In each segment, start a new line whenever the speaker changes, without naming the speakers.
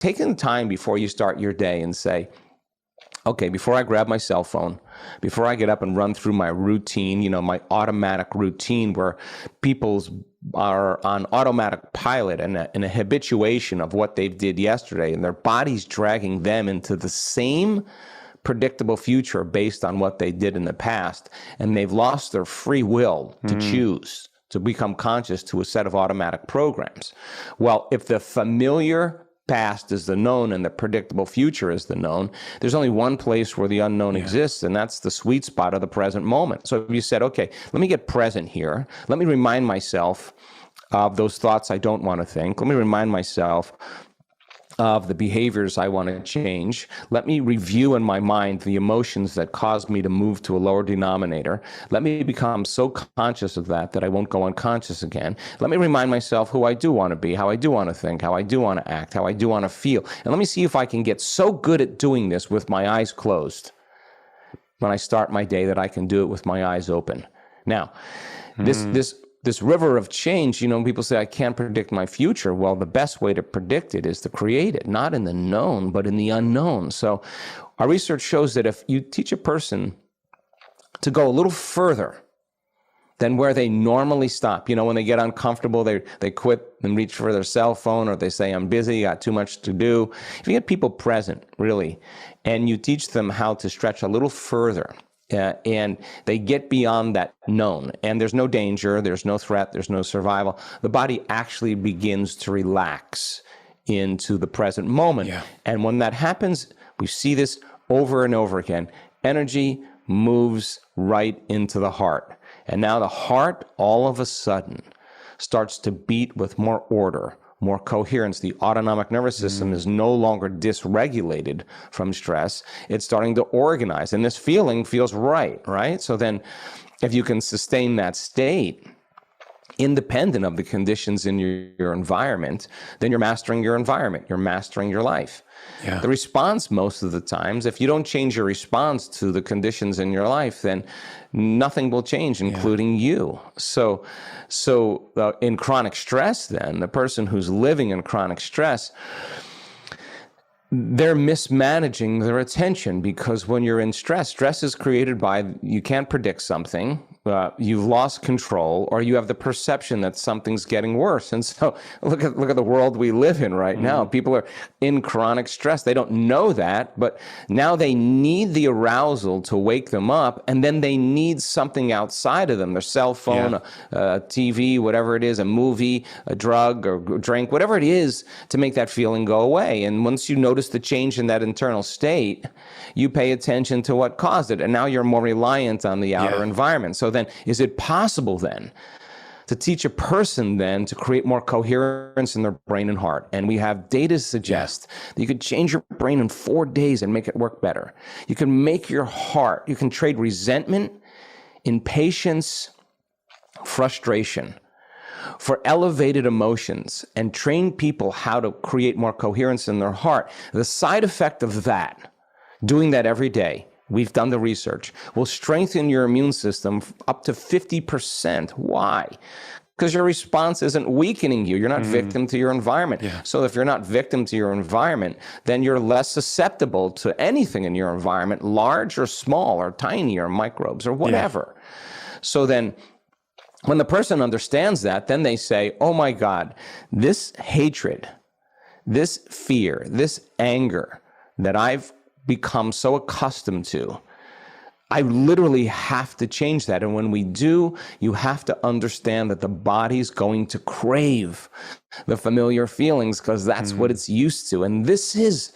taking the time before you start your day and say, okay, before I grab my cell phone, before I get up and run through my routine, my automatic routine where people's are on automatic pilot and a habituation of what they did yesterday, and their body's dragging them into the same predictable future based on what they did in the past, and they've lost their free will to choose, to become conscious to a set of automatic programs. Well, if the familiar past is the known and the predictable future is the known, there's only one place where the unknown exists, and that's the sweet spot of the present moment. So if you said, okay, let me get present here. Let me remind myself of those thoughts I don't want to think. Let me remind myself of the behaviors I want to change. Let me review in my mind the emotions that caused me to move to a lower denominator. Let me become so conscious of that I won't go unconscious again. Let me remind myself who I do want to be, how I do want to think, how I do want to act, how I do want to feel. And let me see if I can get so good at doing this with my eyes closed when I start my day that I can do it with my eyes open. Now, this river of change, people say, I can't predict my future. Well, the best way to predict it is to create it, not in the known, but in the unknown. So our research shows that if you teach a person to go a little further than where they normally stop, when they get uncomfortable, they quit and reach for their cell phone, or they say, I'm busy, got too much to do. If you get people present, really, and you teach them how to stretch a little further, and they get beyond that known, and there's no danger, there's no threat, there's no survival, the body actually begins to relax into the present moment. Yeah. And when that happens, we see this over and over again. Energy moves right into the heart. And now the heart, all of a sudden, starts to beat with more order, more coherence. The autonomic nervous system is no longer dysregulated from stress. It's starting to organize, and this feeling feels right? So then if you can sustain that state, independent of the conditions in your environment, then you're mastering your environment, you're mastering your life. Yeah. The response, most of the times, if you don't change your response to the conditions in your life, then nothing will change, including you. So in chronic stress, then, the person who's living in chronic stress, they're mismanaging their attention, because when you're in stress is created by, you can't predict something, you've lost control, or you have the perception that something's getting worse. And so look at the world we live in right now. People are in chronic stress. They don't know that, but now they need the arousal to wake them up, and then they need something outside of them, their cell phone, a TV, whatever it is, a movie, a drug or drink, whatever it is, to make that feeling go away. And once you notice the change in that internal state, you pay attention to what caused it, and now you're more reliant on the outer environment. So then, is it possible then to teach a person then to create more coherence in their brain and heart? And we have data to suggest that you could change your brain in 4 days and make it work better. You can make your heart, you can trade resentment, impatience, frustration for elevated emotions, and train people how to create more coherence in their heart. The side effect of that, doing that every day, we've done the research, will strengthen your immune system up to 50%. Why? Because your response isn't weakening you. You're not victim to your environment. Yeah. So if you're not victim to your environment, then you're less susceptible to anything in your environment, large or small or tiny or microbes or whatever. Yeah. So then, when the person understands that, then they say, oh my God, this hatred, this fear, this anger that I've become so accustomed to, I literally have to change that. And when we do, you have to understand that the body's going to crave the familiar feelings, because that's what it's used to. And this is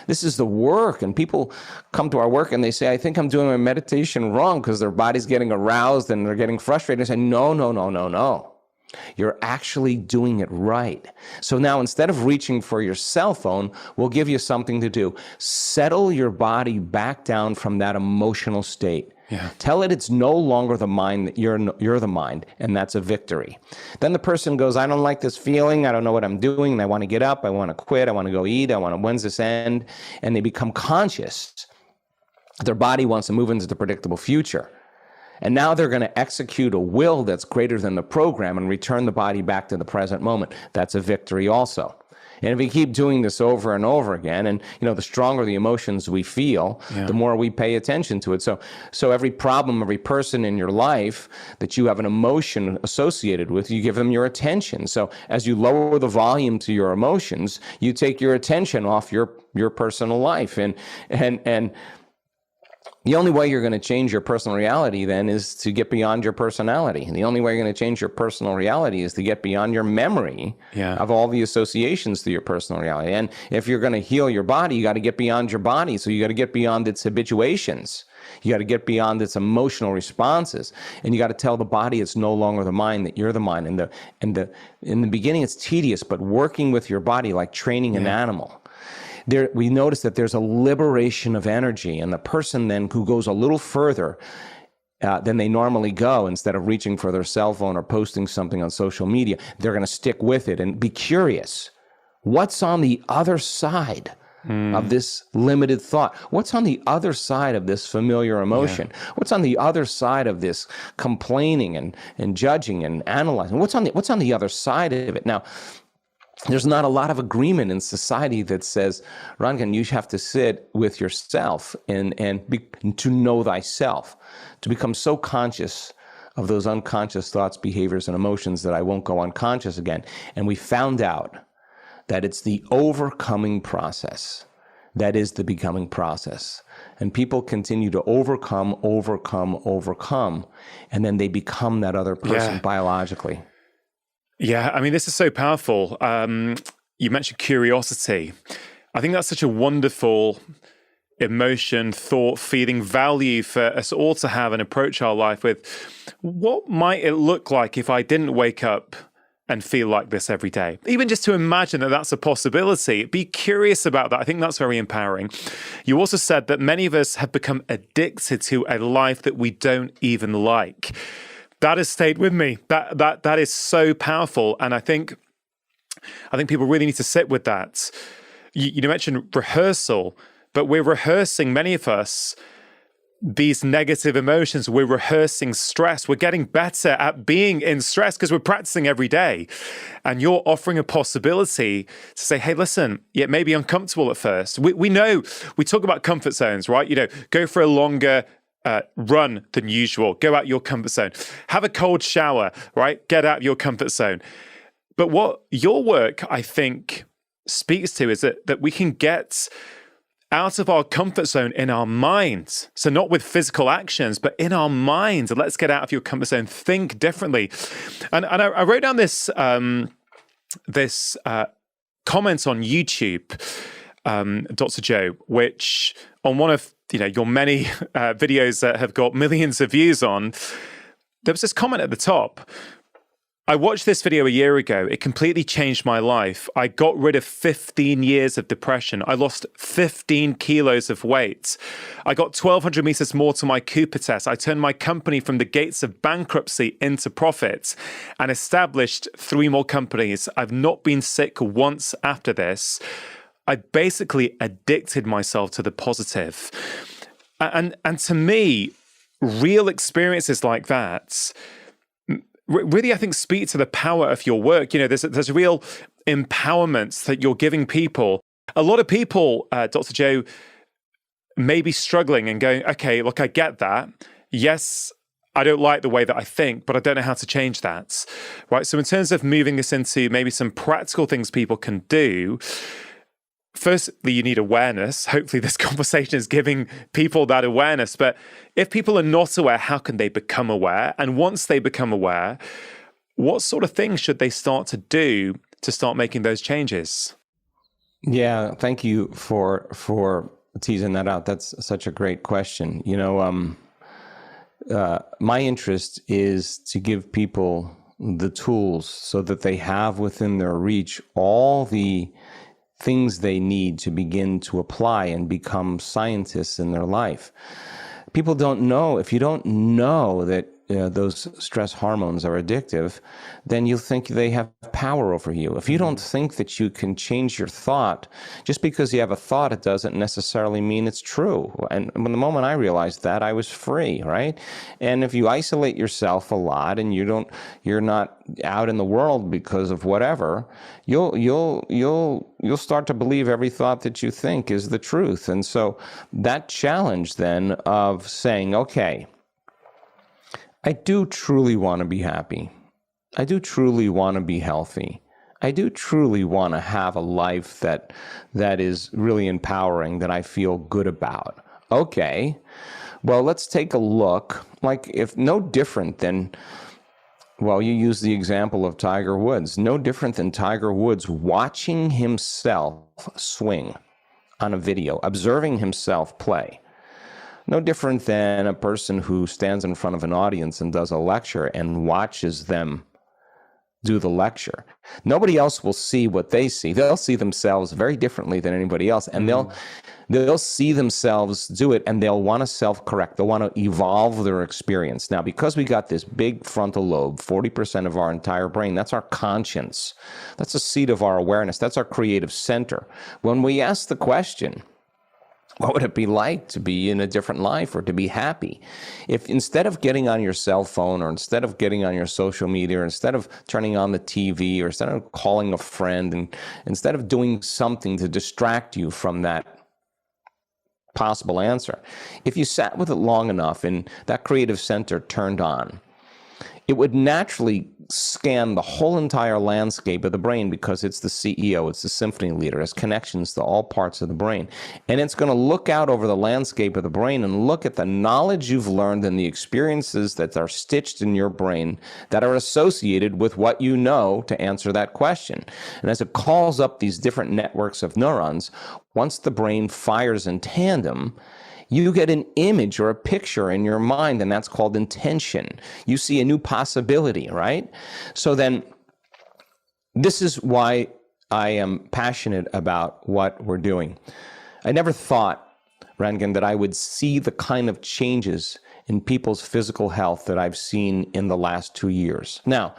the work. And people come to our work and they say, I think I'm doing my meditation wrong, because their body's getting aroused and they're getting frustrated. I say, no. You're actually doing it right. So now, instead of reaching for your cell phone, we'll give you something to do. Settle your body back down from that emotional state. Yeah. Tell it it's no longer the mind, that you're the mind, and that's a victory. Then the person goes, I don't like this feeling, I don't know what I'm doing, and I want to get up, I want to quit, I want to go eat, when's this end? And they become conscious. Their body wants to move into the predictable future. And now they're going to execute a will that's greater than the program and return the body back to the present moment. That's a victory also. And if we keep doing this over and over again, and the stronger the emotions we feel, the more we pay attention to it. So every problem, every person in your life that you have an emotion associated with, you give them your attention. So as you lower the volume to your emotions, you take your attention off your personal life. And the only way you're going to change your personal reality then is to get beyond your personality. And the only way you're going to change your personal reality is to get beyond your memory of all the associations to your personal reality. And if you're going to heal your body, you got to get beyond your body. So you got to get beyond its habituations. You got to get beyond its emotional responses. And you got to tell the body it's no longer the mind, that you're the mind. And in the beginning, it's tedious, but working with your body like training an animal. We notice that there's a liberation of energy, and the person then who goes a little further than they normally go, instead of reaching for their cell phone or posting something on social media, they're going to stick with it and be curious. What's on the other side of this limited thought? What's on the other side of this familiar emotion? What's on the other side of this complaining and judging and analyzing? What's on the other side of it? Now, there's not a lot of agreement in society that says, Rangan, you have to sit with yourself and to know thyself, to become so conscious of those unconscious thoughts, behaviors, and emotions that I won't go unconscious again. And we found out that it's the overcoming process that is the becoming process. And people continue to overcome, and then they become that other person biologically.
Yeah, I mean, this is so powerful. You mentioned curiosity. I think that's such a wonderful emotion, thought, feeling, value for us all to have and approach our life with. What might it look like if I didn't wake up and feel like this every day? Even just to imagine that that's a possibility, be curious about that. I think that's very empowering. You also said that many of us have become addicted to a life that we don't even like. That has stayed with me. That is so powerful, and I think people really need to sit with that. You mentioned rehearsal, but we're rehearsing, many of us, these negative emotions. We're rehearsing stress. We're getting better at being in stress because we're practicing every day. And you're offering a possibility to say, hey, listen, it may be uncomfortable at first. We know, we talk about comfort zones, right? Go for a longer run than usual. Go out your comfort zone. Have a cold shower, right? Get out of your comfort zone. But what your work, I think, speaks to is that we can get out of our comfort zone in our minds. So not with physical actions, but in our minds. Let's get out of your comfort zone. Think differently. And I wrote down this comment on YouTube, Dr. Joe, which on one of your many videos that have got millions of views on, there was this comment at the top. I watched this video a year ago. It completely changed my life. I got rid of 15 years of depression. I lost 15 kilos of weight. I got 1,200 meters more to my Cooper test. I turned my company from the gates of bankruptcy into profit and established 3 more companies. I've not been sick once after this. I basically addicted myself to the positive. And to me, real experiences like that really, I think, speak to the power of your work. There's a real empowerment that you're giving people. A lot of people, Dr. Joe, may be struggling and going, okay, look, I get that. Yes, I don't like the way that I think, but I don't know how to change that, right? So in terms of moving this into maybe some practical things people can do, firstly, you need awareness. Hopefully this conversation is giving people that awareness. But if people are not aware, how can they become aware? And once they become aware, what sort of things should they start to do to start making those changes?
Yeah, thank you for teasing that out. That's such a great question. My interest is to give people the tools so that they have within their reach all the things they need to begin to apply and become scientists in their life. People don't know, if you don't know that those stress hormones are addictive, then you think they have power over you. If you don't think that you can change your thought, just because you have a thought, it doesn't necessarily mean it's true. And when the moment I realized that, I was free, right? And if you isolate yourself a lot and you're not out in the world because of whatever, you'll start to believe every thought that you think is the truth. And so that challenge then of saying, okay, I do truly want to be happy. I do truly want to be healthy. I do truly want to have a life that is really empowering, that I feel good about. Okay, well, let's take a look, like if no different than, well, you use the example of Tiger Woods, no different than Tiger Woods watching himself swing on a video, observing himself play. No different than a person who stands in front of an audience and does a lecture and watches them do the lecture. Nobody else will see what they see. They'll see themselves very differently than anybody else, and they'll see themselves do it, and they'll want to self-correct. They'll want to evolve their experience. Now, because we got this big frontal lobe, 40% of our entire brain, that's our conscience. That's the seat of our awareness. That's our creative center. When we ask the question, what would it be like to be in a different life or to be happy? If instead of getting on your cell phone or instead of getting on your social media or instead of turning on the TV or instead of calling a friend and instead of doing something to distract you from that possible answer, if you sat with it long enough and that creative center turned on, it would naturally scan the whole entire landscape of the brain because it's the CEO, it's the symphony leader, it has connections to all parts of the brain. And it's going to look out over the landscape of the brain and look at the knowledge you've learned and the experiences that are stitched in your brain that are associated with what you know to answer that question. And as it calls up these different networks of neurons, once the brain fires in tandem, you get an image or a picture in your mind, and that's called intention. You see a new possibility, right? So then, this is why I am passionate about what we're doing. I never thought, Rangan, that I would see the kind of changes in people's physical health that I've seen in the last 2 years. Now,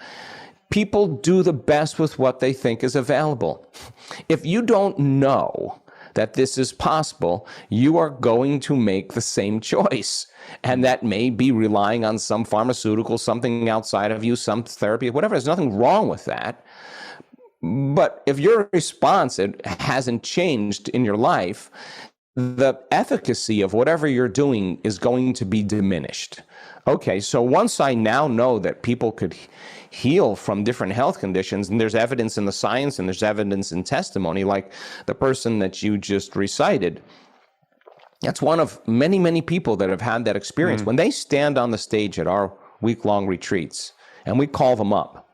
people do the best with what they think is available. If you don't know that this is possible, you are going to make the same choice. And that may be relying on some pharmaceutical, something outside of you, some therapy, whatever. There's nothing wrong with that. But if your response hasn't changed in your life, the efficacy of whatever you're doing is going to be diminished. Okay, so once I now know that people could heal from different health conditions, and there's evidence in the science and there's evidence in testimony, like the person that you just recited, that's one of many, many people that have had that experience. When they stand on the stage at our week-long retreats, and we call them up.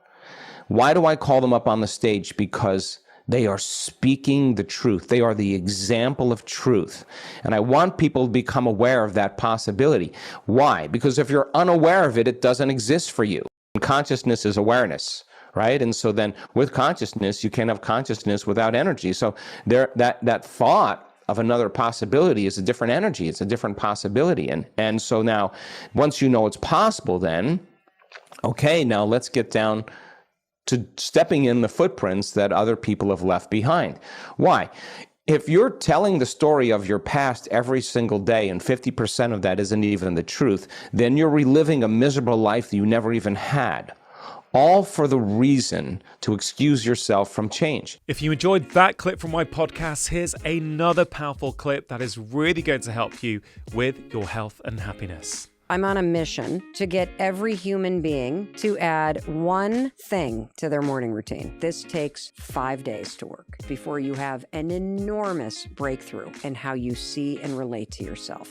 Why do I call them up on the stage? Because they are speaking the truth. They are the example of truth. And I want people to become aware of that possibility. Why? Because if you're unaware of it, it doesn't exist for you. Consciousness is awareness, right? And so then with consciousness, you can't have consciousness without energy. So that thought of another possibility is a different energy. It's a different possibility. And so now, once you know it's possible, then, okay, now let's get down to stepping in the footprints that other people have left behind. Why? If you're telling the story of your past every single day and 50% of that isn't even the truth, then you're reliving a miserable life that you never even had. All for the reason to excuse yourself from change.
If you enjoyed that clip from my podcast, here's another powerful clip that is really going to help you with your health and happiness.
I'm on a mission to get every human being to add one thing to their morning routine. This takes 5 days to work before you have an enormous breakthrough in how you see and relate to yourself.